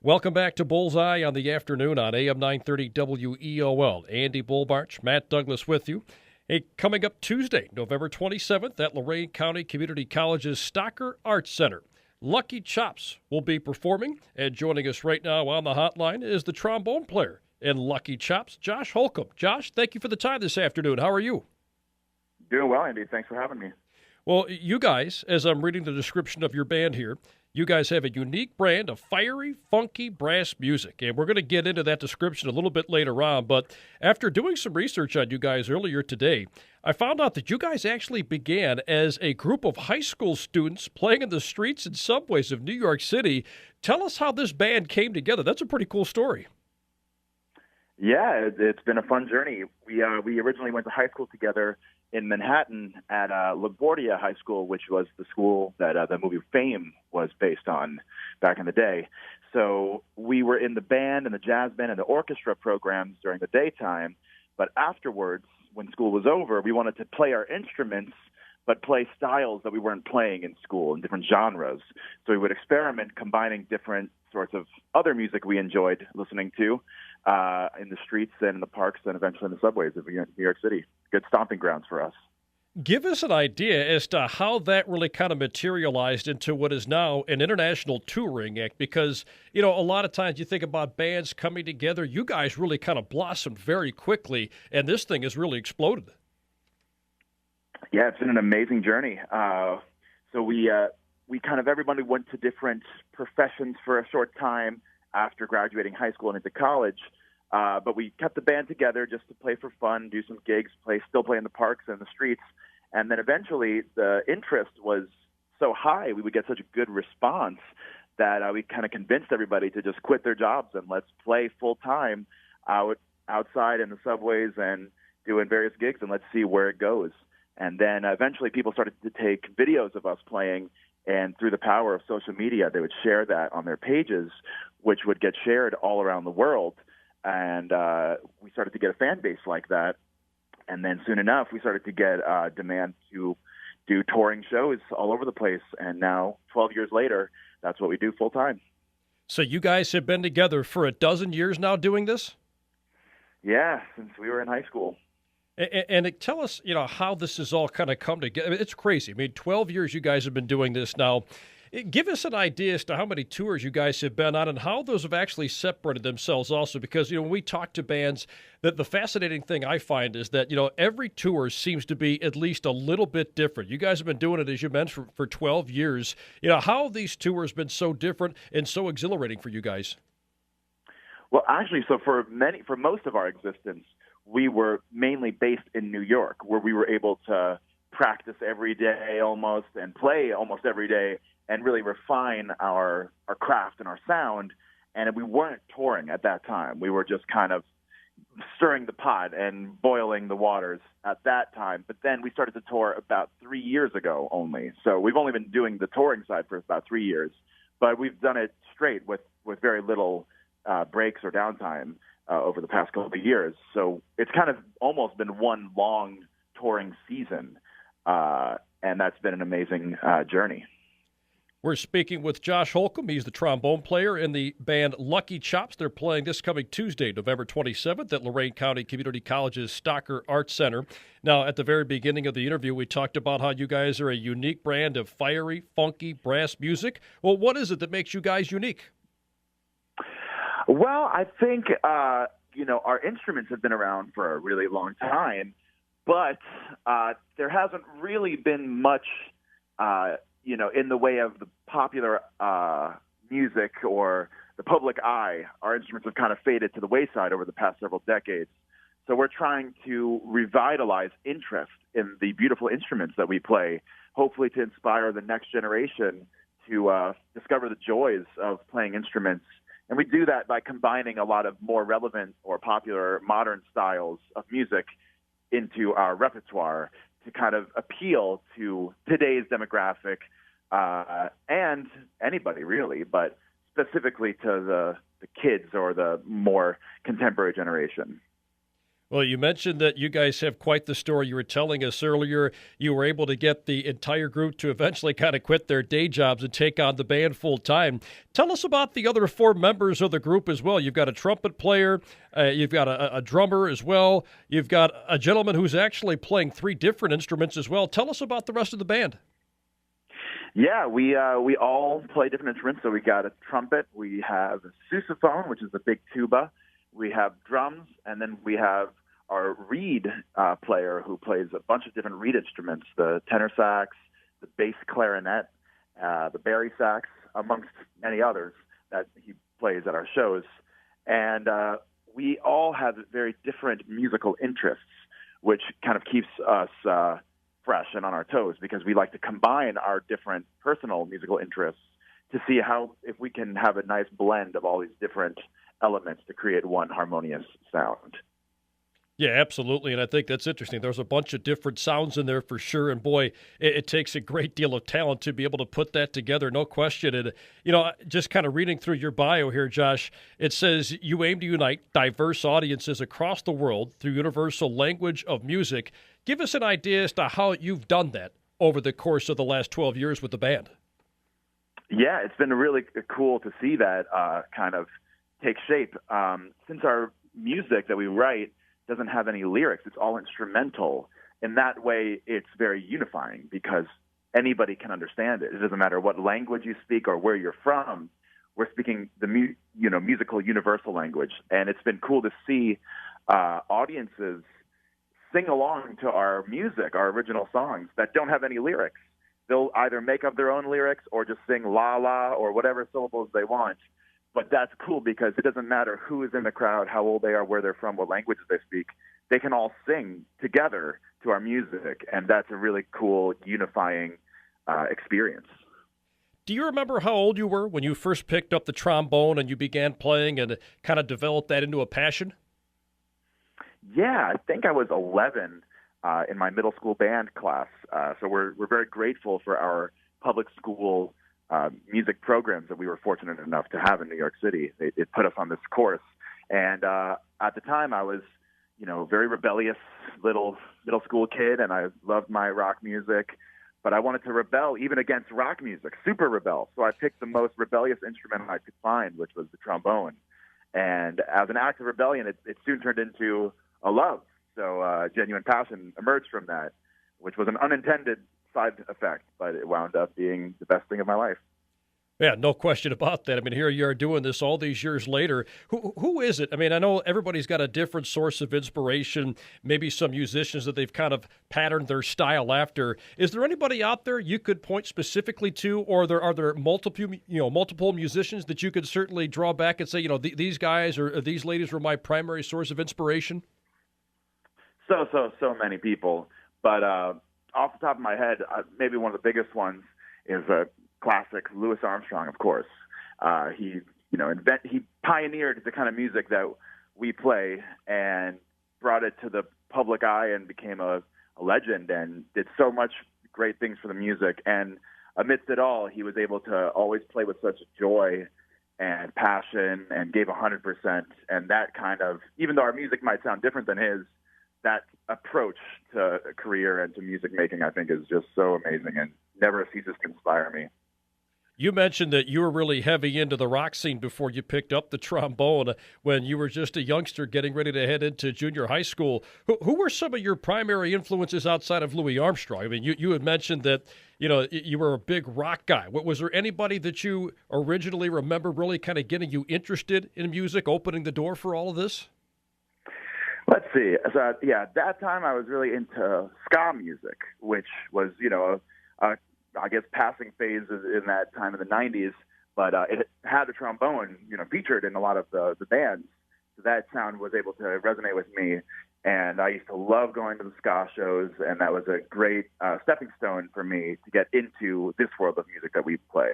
Welcome back to Bullseye on the afternoon on AM 930 WEOL. Andy Bullbarch, Matt Douglas with you. Hey, coming up Tuesday, November 27th at Lorain County Community College's Stocker Arts Center. Lucky Chops will be performing, and joining us right now on the hotline is the trombone player in Lucky Chops, Josh Holcomb. Josh, thank you for the time this afternoon. How are you? Doing well, Andy. Thanks for having me. Well, you guys, as I'm reading the description of your band here, you guys have a unique brand of fiery, funky brass music, and we're going to get into that description a little bit later on, but after doing some research on you guys earlier today, I found out that you guys actually began as a group of high school students playing in the streets and subways of New York City. Tell us how this band came together. That's a pretty cool story. Yeah, it's been a fun journey. We originally went to high school together in Manhattan at LaGuardia High School, which was the school that the movie Fame was based on back in the day. So we were in the band and the jazz band and the orchestra programs during the daytime, but afterwards, when school was over, we wanted to play our instruments but play styles that we weren't playing in school in different genres. So we would experiment combining different sorts of other music we enjoyed listening to in the streets and in the parks and eventually in the subways of New York City. Good stomping grounds for us. Give us an idea as to how that really kind of materialized into what is now an international touring act, because, you know, a lot of times you think about bands coming together. You guys really kind of blossomed very quickly, and this thing has really exploded. Yeah, it's been an amazing journey. So we kind of, everybody went to different professions for a short time after graduating high school and into college. But we kept the band together just to play for fun, do some gigs, still play in the parks and the streets. And then eventually the interest was so high, we would get such a good response that we kind of convinced everybody to just quit their jobs and let's play full time outside in the subways and doing various gigs, and let's see where it goes. And then eventually people started to take videos of us playing, and through the power of social media, they would share that on their pages, which would get shared all around the world. And we started to get a fan base like that. And then soon enough, we started to get demand to do touring shows all over the place. And now, 12 years later, that's what we do full time. So you guys have been together for a dozen years now doing this? Yeah, since we were in high school. And tell us, you know, how this has all kind of come together. It's crazy. I mean, 12 years you guys have been doing this now. Give us an idea as to how many tours you guys have been on and how those have actually separated themselves also. Because, you know, when we talk to bands, that the fascinating thing I find is that, you know, every tour seems to be at least a little bit different. You guys have been doing it, as you mentioned, for 12 years. You know, how have these tours been so different and so exhilarating for you guys? Well, actually, so for most of our existence, we were mainly based in New York, where we were able to practice every day almost and play almost every day and really refine our craft and our sound. And we weren't touring at that time. We were just kind of stirring the pot and boiling the waters at that time. But then we started to tour about 3 years ago only. So we've only been doing the touring side for about 3 years. But we've done it straight with very little breaks or downtime over the past couple of years. So it's kind of almost been one long touring season, and that's been an amazing journey. We're speaking with Josh Holcomb. He's the trombone player in the band Lucky Chops. They're playing this coming Tuesday, November 27th at Lorain County Community College's Stocker Arts Center. Now, at the very beginning of the interview, we talked about how you guys are a unique brand of fiery, funky brass music. Well, what is it that makes you guys unique? Well, I think, our instruments have been around for a really long time, but there hasn't really been much, in the way of the popular music or the public eye. Our instruments have kind of faded to the wayside over the past several decades. So we're trying to revitalize interest in the beautiful instruments that we play, hopefully to inspire the next generation to discover the joys of playing instruments. And we do that by combining a lot of more relevant or popular modern styles of music into our repertoire to kind of appeal to today's demographic and anybody really, but specifically to the kids or the more contemporary generation. Well, you mentioned that you guys have quite the story. You were telling us earlier you were able to get the entire group to eventually kind of quit their day jobs and take on the band full time. Tell us about the other four members of the group as well. You've got a trumpet player, you've got a drummer as well, you've got a gentleman who's actually playing three different instruments as well. Tell us about the rest of the band. Yeah, we all play different instruments. So we got a trumpet, we have a sousaphone, which is a big tuba, we have drums, and then we have our reed player who plays a bunch of different reed instruments, the tenor sax, the bass clarinet, the bari sax, amongst many others that he plays at our shows. And we all have very different musical interests, which kind of keeps us fresh and on our toes because we like to combine our different personal musical interests to see if we can have a nice blend of all these different elements to create one harmonious sound. Yeah, absolutely, and I think that's interesting. There's a bunch of different sounds in there for sure, and boy, it takes a great deal of talent to be able to put that together, no question. And, just kind of reading through your bio here, Josh, it says you aim to unite diverse audiences across the world through universal language of music. Give us an idea as to how you've done that over the course of the last 12 years with the band. Yeah, it's been really cool to see that kind of take shape. Since our music that we write doesn't have any lyrics, it's all instrumental. In that way, it's very unifying because anybody can understand it. It doesn't matter what language you speak or where you're from. We're speaking the musical universal language, and it's been cool to see audiences sing along to our music, our original songs that don't have any lyrics. They'll either make up their own lyrics or just sing la la or whatever syllables they want. But that's cool because it doesn't matter who is in the crowd, how old they are, where they're from, what languages they speak. They can all sing together to our music, and that's a really cool, unifying experience. Do you remember how old you were when you first picked up the trombone and you began playing and kind of developed that into a passion? Yeah, I think I was 11 in my middle school band class. So we're very grateful for our public school music programs that we were fortunate enough to have in New York City. It put us on this course. And at the time, I was, very rebellious little middle school kid, and I loved my rock music. But I wanted to rebel even against rock music, super rebel. So I picked the most rebellious instrument I could find, which was the trombone. And as an act of rebellion, it soon turned into a love. So genuine passion emerged from that, which was an unintended side effect, but it wound up being the best thing of my life. Yeah, no question about that. I mean, here you are doing this all these years later. Who is it? I mean, I know everybody's got a different source of inspiration, maybe some musicians that they've kind of patterned their style after. Is there anybody out there you could point specifically to, or are there multiple musicians that you could certainly draw back and say, these guys or these ladies were my primary source of inspiration? So many people. But off the top of my head, maybe one of the biggest ones is a classic Louis Armstrong, of course. He pioneered the kind of music that we play and brought it to the public eye and became a legend and did so much great things for the music. And amidst it all, he was able to always play with such joy and passion and gave 100%. And that kind of, even though our music might sound different than his, that approach to a career and to music making, I think, is just so amazing and never ceases to inspire me. You mentioned that you were really heavy into the rock scene before you picked up the trombone when you were just a youngster getting ready to head into junior high school. Who were some of your primary influences outside of Louis Armstrong? I mean, you had mentioned that, you were a big rock guy. Was there anybody that you originally remember really kind of getting you interested in music, opening the door for all of this? Let's see. So, at that time I was really into ska music, which was, I guess passing phase in that time in the 90s, but it had a trombone, featured in a lot of the bands. So that sound was able to resonate with me, and I used to love going to the ska shows, and that was a great stepping stone for me to get into this world of music that we play.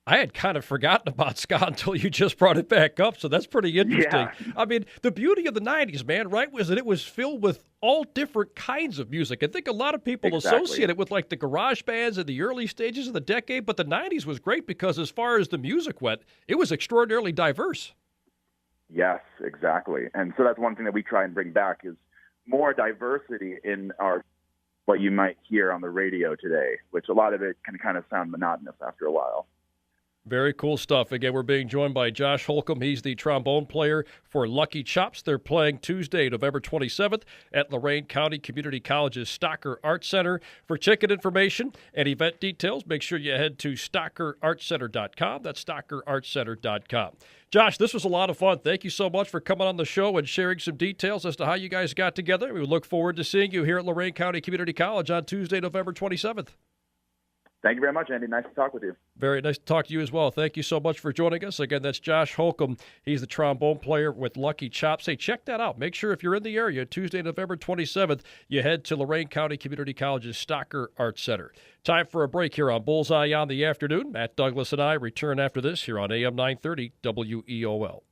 I had kind of forgotten about ska until you just brought it back up, so that's pretty interesting. Yeah. I mean, the beauty of the 90s, man, right, was that it was filled with all different kinds of music. I think a lot of people associate it with, like, the garage bands in the early stages of the decade, but the 90s was great because as far as the music went, it was extraordinarily diverse. Yes, exactly. And so that's one thing that we try and bring back is more diversity in our what you might hear on the radio today, which a lot of it can kind of sound monotonous after a while. Very cool stuff. Again, we're being joined by Josh Holcomb. He's the trombone player for Lucky Chops. They're playing Tuesday, November 27th at Lorain County Community College's Stocker Arts Center. For ticket information and event details, make sure you head to stockerartscenter.com. That's stockerartscenter.com. Josh, this was a lot of fun. Thank you so much for coming on the show and sharing some details as to how you guys got together. We look forward to seeing you here at Lorain County Community College on Tuesday, November 27th. Thank you very much, Andy. Nice to talk with you. Very nice to talk to you as well. Thank you so much for joining us. Again, that's Josh Holcomb. He's the trombone player with Lucky Chops. Hey, check that out. Make sure if you're in the area, Tuesday, November 27th, you head to Lorain County Community College's Stocker Arts Center. Time for a break here on Bullseye on the Afternoon. Matt Douglas and I return after this here on AM 930 WEOL.